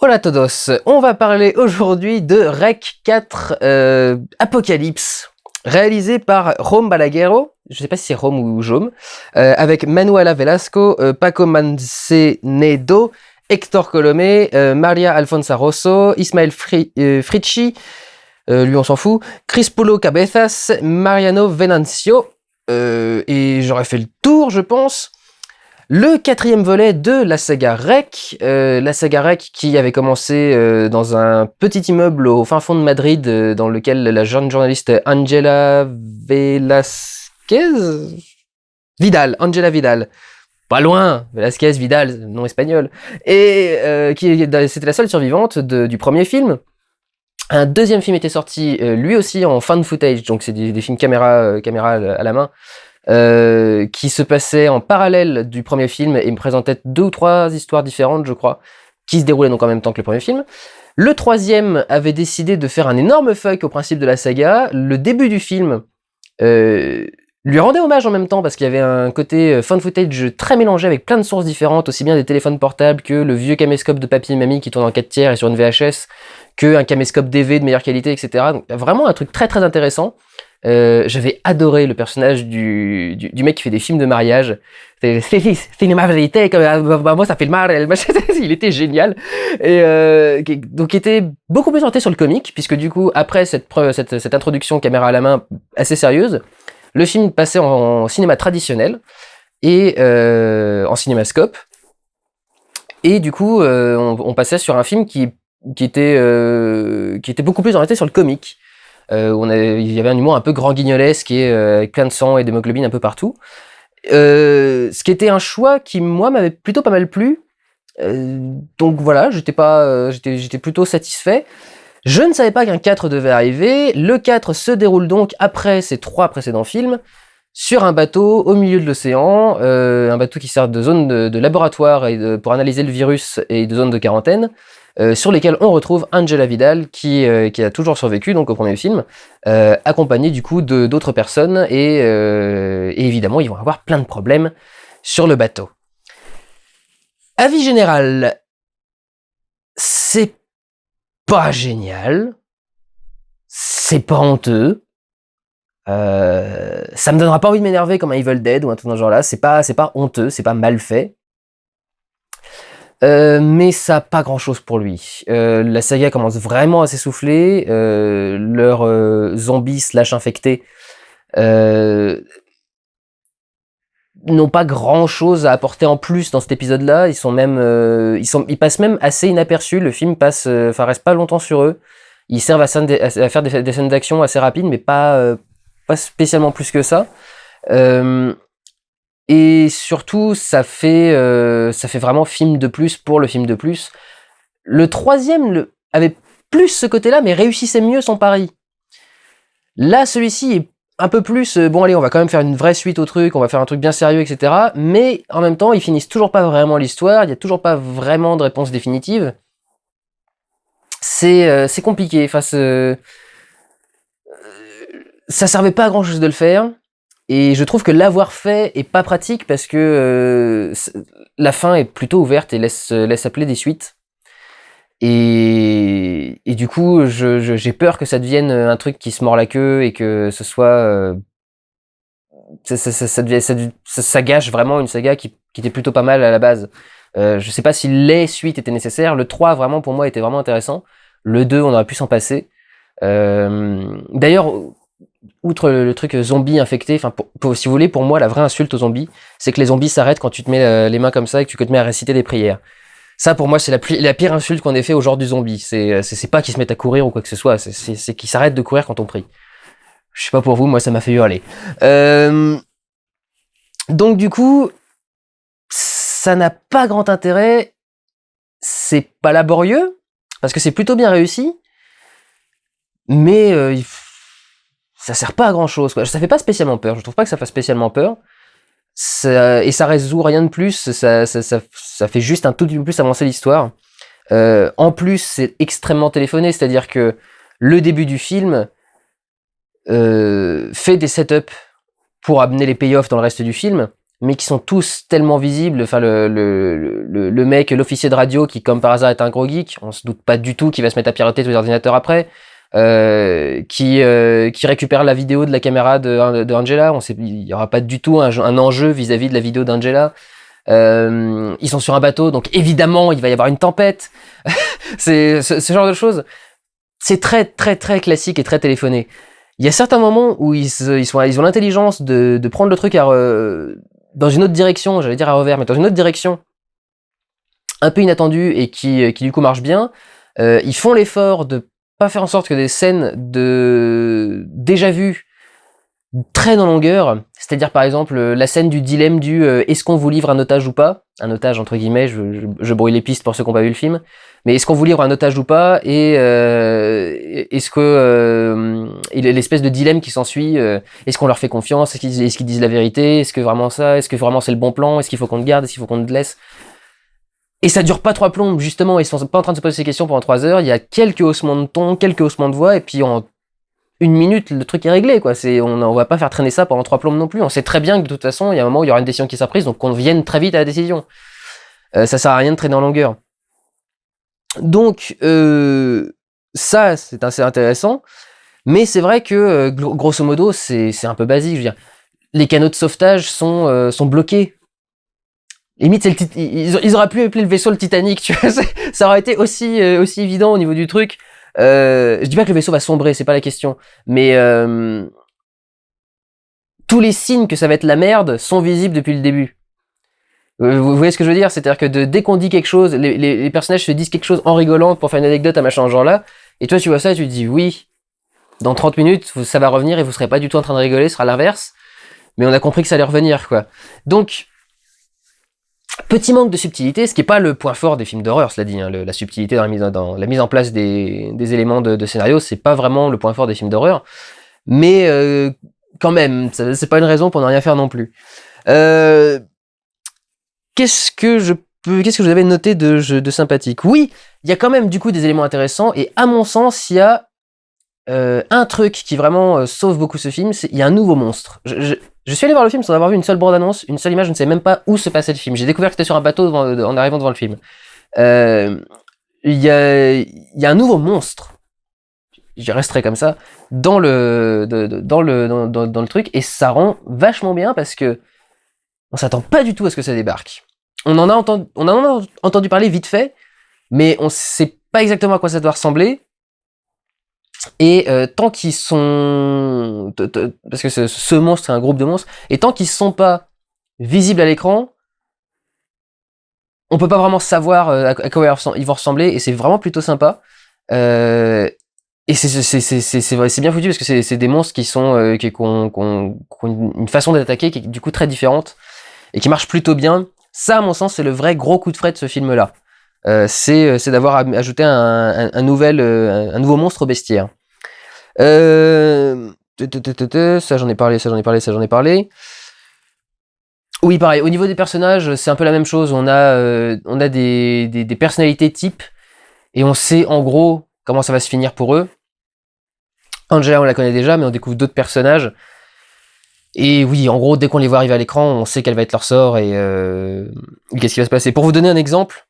Hola todos, on va parler aujourd'hui de Rec 4 Apocalypse, réalisé par Rome Balaguerro, je sais pas si c'est Rome ou Jaume, avec Manuela Velasco, Paco Mancenedo, Hector Colomé, Maria Alfonso Rosso, Ismael Fricci, lui on s'en fout, Crispolo Cabezas, Mariano Venancio, et j'aurais fait le tour je pense. Le quatrième volet de la saga Rec qui avait commencé dans un petit immeuble au fin fond de Madrid, dans lequel la jeune journaliste Angela Vidal, pas loin, Velasquez Vidal, nom espagnol, et c'était la seule survivante du premier film. Un deuxième film était sorti, lui aussi en found footage, donc c'est des films caméra à la main, qui se passait en parallèle du premier film et me présentait 2 ou 3 histoires différentes, je crois, qui se déroulaient donc en même temps que le premier film. Le troisième avait décidé de faire un énorme fuck au principe de la saga. Le début du film lui rendait hommage en même temps parce qu'il y avait un côté found footage très mélangé avec plein de sources différentes, aussi bien des téléphones portables que le vieux caméscope de papy et mamie qui tourne en 4/3 et sur une VHS, que un caméscope DV de meilleure qualité, etc. Donc vraiment un truc très très intéressant. J'avais adoré le personnage du mec qui fait des films de mariage. C'est une vérité, moi ça fait le mal, il était génial. Et donc il était beaucoup plus orienté sur le comique, puisque du coup, après cette introduction caméra à la main assez sérieuse, le film passait en cinéma traditionnel et en cinémascope. Et du coup, on passait sur un film qui était beaucoup plus orienté sur le comique. Il y avait un humour un peu grand guignolesque et avec plein de sang et d'hémoglobine un peu partout. Ce qui était un choix qui, moi, m'avait plutôt pas mal plu. Donc voilà, j'étais plutôt satisfait. Je ne savais pas qu'un 4 devait arriver. Le 4 se déroule donc après ces 3 précédents films, sur un bateau au milieu de l'océan, un bateau qui sert de zone de laboratoire pour analyser le virus et de zone de quarantaine. Sur lesquels on retrouve Angela Vidal qui a toujours survécu donc au premier film, accompagnée du coup d'autres personnes et évidemment ils vont avoir plein de problèmes sur le bateau. Avis général, c'est pas génial, c'est pas honteux, ça me donnera pas envie de m'énerver comme un Evil Dead ou un truc dans ce genre là, c'est pas honteux, c'est pas mal fait. Mais ça n'a pas grand chose pour lui. La saga commence vraiment à s'essouffler. Leurs zombies / infectés n'ont pas grand chose à apporter en plus dans cet épisode-là. Ils passent même assez inaperçus. Le film reste pas longtemps sur eux. Ils servent à faire des scènes d'action assez rapides, mais pas spécialement plus que ça. Et surtout, ça fait vraiment film de plus pour le film de plus. Le troisième avait plus ce côté-là, mais réussissait mieux son pari. Là, celui-ci est un peu plus, bon allez, on va quand même faire une vraie suite au truc, on va faire un truc bien sérieux, etc. Mais en même temps, ils finissent toujours pas vraiment l'histoire, il y a toujours pas vraiment de réponse définitive. C'est compliqué, ça servait pas à grand-chose de le faire. Et je trouve que l'avoir fait est pas pratique parce que la fin est plutôt ouverte et laisse appeler des suites. Et du coup, j'ai peur que ça devienne un truc qui se mord la queue et que ce soit ça gâche vraiment une saga qui était plutôt pas mal à la base. Je sais pas si les suites étaient nécessaires. Le 3 vraiment pour moi était vraiment intéressant. Le 2 on aurait pu s'en passer. D'ailleurs, outre le truc zombie infecté, si vous voulez, pour moi, la vraie insulte aux zombies, c'est que les zombies s'arrêtent quand tu te mets les mains comme ça et que tu te mets à réciter des prières. Ça, pour moi, c'est la pire insulte qu'on ait fait au genre du zombie. C'est pas qu'ils se mettent à courir ou quoi que ce soit, c'est qu'ils s'arrêtent de courir quand on prie. Je sais pas pour vous, moi, ça m'a fait hurler. Donc, du coup, ça n'a pas grand intérêt. C'est pas laborieux, parce que c'est plutôt bien réussi, mais ça sert pas à grand chose, quoi. Ça fait pas spécialement peur, je trouve pas que ça fasse spécialement peur. Et ça résout rien de plus, ça fait juste un tout petit peu plus avancer l'histoire. En plus, c'est extrêmement téléphoné, c'est-à-dire que le début du film fait des setups pour amener les payoffs dans le reste du film, mais qui sont tous tellement visibles. Enfin, le mec, l'officier de radio, qui comme par hasard est un gros geek, on se doute pas du tout qu'il va se mettre à pirater tous les ordinateurs après, qui récupère la vidéo de la caméra de Angela. Il y aura pas du tout un enjeu vis-à-vis de la vidéo d'Angela. Ils sont sur un bateau, donc évidemment il va y avoir une tempête. C'est ce genre de choses. C'est très très très classique et très téléphoné. Il y a certains moments où ils ont l'intelligence de prendre le truc dans une autre direction, j'allais dire à revers, mais dans une autre direction, un peu inattendue et qui du coup marche bien. Ils font l'effort de pas faire en sorte que des scènes de déjà vues traînent en longueur. C'est-à-dire par exemple la scène du dilemme du est-ce qu'on vous livre un otage ou pas, un otage entre guillemets, je brouille les pistes pour ceux qui n'ont pas vu le film, mais est-ce qu'on vous livre un otage ou pas, et est-ce que l'espèce de dilemme qui s'ensuit, est-ce qu'on leur fait confiance, est-ce qu'ils disent la vérité, est-ce que vraiment c'est le bon plan, est-ce qu'il faut qu'on te garde, est-ce qu'il faut qu'on te laisse. Et ça dure pas 3 plombes, justement, ils sont pas en train de se poser ces questions pendant 3 heures, il y a quelques haussements de ton, quelques haussements de voix, et puis en 1 minute, le truc est réglé, quoi. On va pas faire traîner ça pendant 3 plombes non plus. On sait très bien que de toute façon, il y a un moment où il y aura une décision qui sera prise, donc qu'on vienne très vite à la décision. Ça sert à rien de traîner en longueur. Donc, ça, c'est assez intéressant. Mais c'est vrai que, grosso modo, c'est un peu basique. Je veux dire, les canaux de sauvetage sont bloqués. Limite, ils auraient pu appeler le vaisseau le Titanic, tu vois. Ça aurait été aussi évident au niveau du truc. Je dis pas que le vaisseau va sombrer, c'est pas la question. Mais tous les signes que ça va être la merde sont visibles depuis le début. Vous voyez ce que je veux dire? C'est-à-dire que dès qu'on dit quelque chose, les personnages se disent quelque chose en rigolant pour faire une anecdote à machin genre-là, et toi tu vois ça et tu te dis oui, dans 30 minutes, ça va revenir et vous serez pas du tout en train de rigoler, ce sera l'inverse. Mais on a compris que ça allait revenir, quoi. Donc, petit manque de subtilité, ce qui est pas le point fort des films d'horreur, cela dit, hein, la subtilité dans la mise en place des éléments de scénario, c'est pas vraiment le point fort des films d'horreur, mais quand même, c'est pas une raison pour ne rien faire non plus. Qu'est-ce que vous avez noté de sympathique? Oui, il y a quand même du coup des éléments intéressants, et à mon sens, il y a un truc qui vraiment sauve beaucoup ce film, il y a un nouveau monstre. Je suis allé voir le film sans avoir vu une seule bande-annonce, une seule image, je ne savais même pas où se passait le film. J'ai découvert que c'était sur un bateau en arrivant devant le film. Il y a un nouveau monstre, j'y resterai comme ça, dans le truc, et ça rend vachement bien parce que on s'attend pas du tout à ce que ça débarque. On en a entendu parler vite fait, mais on sait pas exactement à quoi ça doit ressembler. Et tant qu'ils sont... Parce que ce monstre, c'est un groupe de monstres, et tant qu'ils sont pas visibles à l'écran, on peut pas vraiment savoir à quoi ils vont ressembler, et c'est vraiment plutôt sympa. Et c'est bien foutu, parce que c'est des monstres qui ont une façon d'attaquer qui est du coup très différente, et qui marche plutôt bien. Ça, à mon sens, c'est le vrai gros coup de frais de ce film-là. C'est d'avoir ajouté un nouveau monstre au bestiaire. Ça j'en ai parlé. Oui, pareil, au niveau des personnages, c'est un peu la même chose. On a des personnalités types, et on sait en gros comment ça va se finir pour eux. Angela, on la connaît déjà, mais on découvre d'autres personnages. Et oui, en gros, dès qu'on les voit arriver à l'écran, on sait quel va être leur sort et qu'est-ce qui va se passer. Pour vous donner un exemple,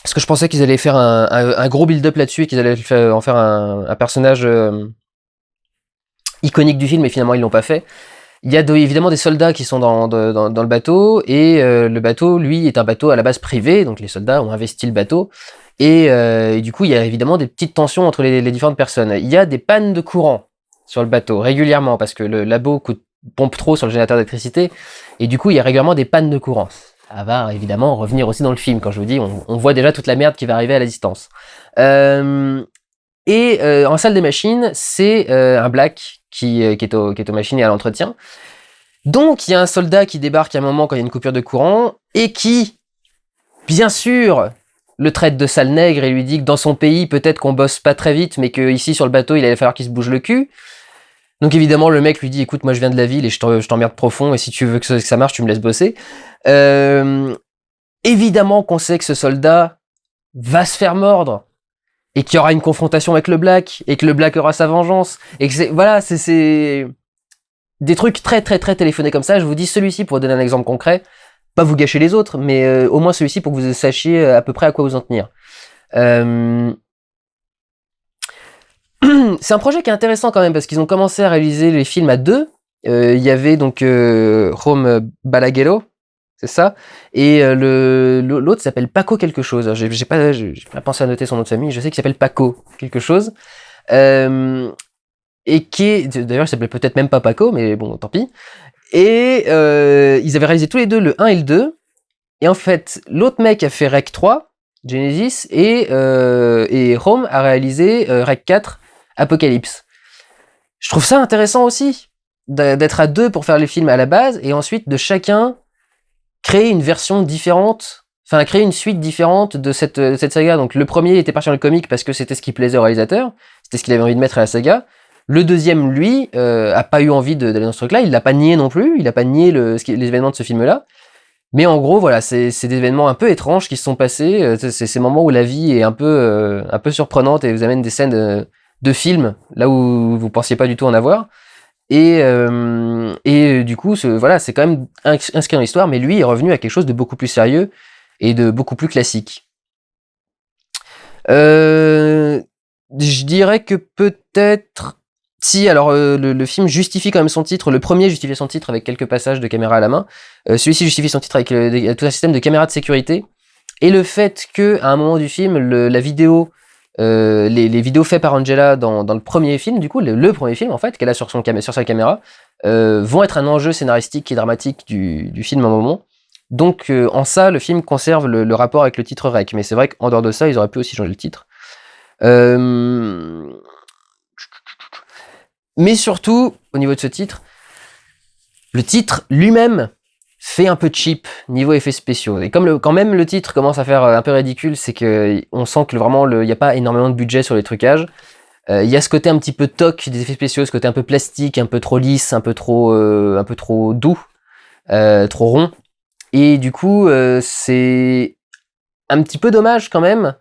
parce que je pensais qu'ils allaient faire un gros build-up là-dessus et qu'ils allaient en faire un personnage iconique du film, mais finalement ils l'ont pas fait. Il y a évidemment des soldats qui sont dans le bateau, et le bateau, lui, est un bateau à la base privé, donc les soldats ont investi le bateau, et du coup il y a évidemment des petites tensions entre les différentes personnes. Il y a des pannes de courant sur le bateau, régulièrement, parce que le labo pompe trop sur le générateur d'électricité, et du coup il y a régulièrement des pannes de courant. Ça va évidemment revenir aussi dans le film, quand je vous dis, on voit déjà toute la merde qui va arriver à la distance. En salle des machines, c'est un black qui est aux machines et à l'entretien. Donc il y a un soldat qui débarque à un moment quand il y a une coupure de courant, et qui, bien sûr, le traite de sale nègre et lui dit que dans son pays, peut-être qu'on bosse pas très vite, mais que ici sur le bateau, il allait falloir qu'il se bouge le cul. Donc évidemment, le mec lui dit, écoute, moi je viens de la ville et je t'emmerde profond, et si tu veux que ça marche, tu me laisses bosser. Évidemment qu'on sait que ce soldat va se faire mordre, et qu'il y aura une confrontation avec le Black, et que le Black aura sa vengeance, et que c'est des trucs très très très téléphonés comme ça. Je vous dis celui-ci pour vous donner un exemple concret, pas vous gâcher les autres, mais au moins celui-ci pour que vous sachiez à peu près à quoi vous en tenir. C'est un projet qui est intéressant quand même parce qu'ils ont commencé à réaliser les films à deux. Il y avait donc Rome Balaguerro, c'est ça, et l'autre s'appelle Paco quelque chose. J'ai pas pensé à noter son nom de famille. Je sais qu'il s'appelle Paco quelque chose, et qui est d'ailleurs il s'appelait peut-être même pas Paco, mais bon tant pis. Et ils avaient réalisé tous les deux le 1 et le 2. Et en fait, l'autre mec a fait Rec 3, Genesis, et Rome a réalisé Rec 4, Apocalypse. Je trouve ça intéressant aussi, d'être à deux pour faire les films à la base, et ensuite de chacun créer une version différente, enfin créer une suite différente de cette saga. Donc le premier était parti dans le comique parce que c'était ce qui plaisait au réalisateur, c'était ce qu'il avait envie de mettre à la saga. Le deuxième, lui, a pas eu envie d'aller dans ce truc-là, il l'a pas nié non plus, il a pas nié les événements de ce film-là. Mais en gros, voilà, c'est des événements un peu étranges qui se sont passés. C'est ces moments où la vie est un peu surprenante et vous amène des scènes de films là où vous pensiez pas du tout en avoir. Et du coup, voilà, c'est quand même inscrit dans l'histoire, mais lui est revenu à quelque chose de beaucoup plus sérieux et de beaucoup plus classique. Je dirais que peut-être... Si, alors le film justifie quand même son titre. Le premier justifiait son titre avec quelques passages de caméra à la main. Celui-ci justifie son titre avec tout un système de caméras de sécurité. Et le fait que à un moment du film, la vidéo, les vidéos faites par Angela dans le premier film, du coup, le premier film en fait, qu'elle a sur sa caméra, vont être un enjeu scénaristique et dramatique du film à un moment. Donc en ça, le film conserve le rapport avec le titre Rec. Mais c'est vrai qu'en dehors de ça, ils auraient pu aussi changer le titre. Mais surtout, au niveau de ce titre, le titre lui-même fait un peu cheap niveau effets spéciaux. Et comme quand même le titre commence à faire un peu ridicule, c'est que on sent que vraiment il n'y a pas énormément de budget sur les trucages. Il y a ce côté un petit peu toc des effets spéciaux, ce côté un peu plastique, un peu trop lisse, un peu trop doux, trop rond. Et du coup, c'est un petit peu dommage quand même.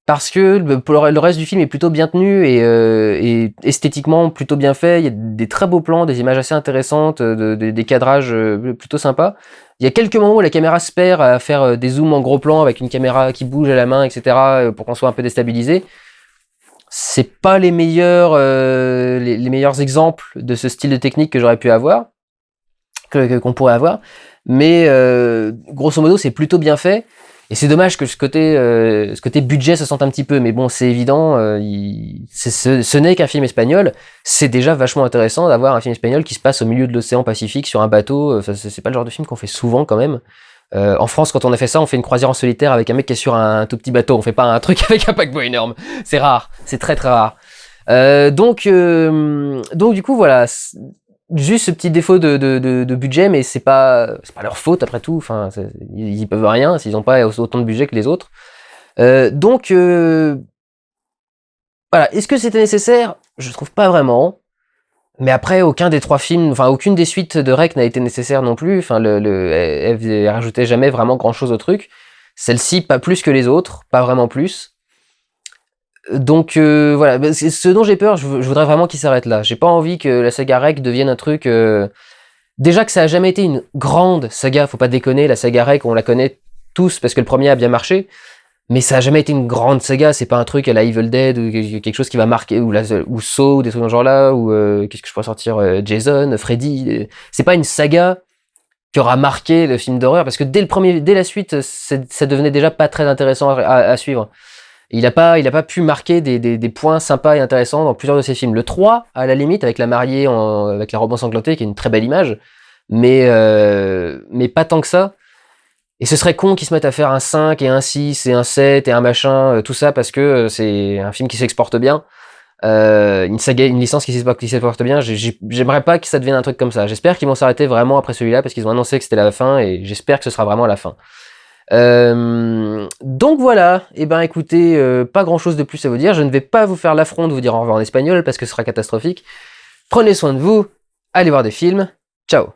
Parce que le reste du film est plutôt bien tenu et esthétiquement plutôt bien fait. Il y a des très beaux plans, des images assez intéressantes, des cadrages plutôt sympas. Il y a quelques moments où la caméra se perd à faire des zooms en gros plan avec une caméra qui bouge à la main, etc. Pour qu'on soit un peu déstabilisé. C'est pas les meilleurs exemples de ce style de technique que j'aurais pu avoir, qu'on pourrait avoir. Mais grosso modo, c'est plutôt bien fait. Et c'est dommage que ce côté budget se sente un petit peu, mais bon, c'est évident, ce n'est qu'un film espagnol, c'est déjà vachement intéressant d'avoir un film espagnol qui se passe au milieu de l'océan Pacifique sur un bateau, c'est pas le genre de film qu'on fait souvent quand même. En France, quand on a fait ça, on fait une croisière en solitaire avec un mec qui est sur un tout petit bateau, on fait pas un truc avec un paquebot énorme, c'est rare, c'est très très rare. Donc du coup, voilà... Juste ce petit défaut de budget, mais c'est pas leur faute après tout. Enfin, ils y peuvent rien s'ils n'ont pas autant de budget que les autres. Donc voilà. Est-ce que c'était nécessaire? Je trouve pas vraiment. Mais après, aucun des trois films, enfin aucune des suites de Rec n'a été nécessaire non plus. Enfin, elle rajoutait jamais vraiment grand-chose au truc. Celle-ci, pas plus que les autres, pas vraiment plus. Donc voilà, c'est ce dont j'ai peur, je voudrais vraiment qu'il s'arrête là. J'ai pas envie que la saga Rec devienne un truc... Déjà que ça a jamais été une grande saga, faut pas déconner, la saga Rec, on la connaît tous parce que le premier a bien marché, mais ça a jamais été une grande saga, c'est pas un truc à la Evil Dead ou quelque chose qui va marquer, ou Saw, ou des trucs dans ce genre-là, ou qu'est-ce que je pourrais sortir, Jason, Freddy, c'est pas une saga qui aura marqué le film d'horreur, parce que dès la suite, ça devenait déjà pas très intéressant à suivre. Il a pas pu marquer des points sympas et intéressants dans plusieurs de ses films. Le 3, à la limite, avec la mariée avec la robe ensanglantée, qui est une très belle image, mais pas tant que ça. Et ce serait con qu'ils se mettent à faire un 5 et un 6 et un 7 et un machin, tout ça, parce que c'est un film qui s'exporte bien. Une saga, une licence qui s'exporte bien. J'aimerais pas que ça devienne un truc comme ça. J'espère qu'ils vont s'arrêter vraiment après celui-là, parce qu'ils ont annoncé que c'était la fin, et j'espère que ce sera vraiment la fin. Donc voilà, et ben écoutez, pas grand chose de plus à vous dire, je ne vais pas vous faire l'affront de vous dire au revoir en espagnol parce que ce sera catastrophique. Prenez soin de vous, allez voir des films, ciao.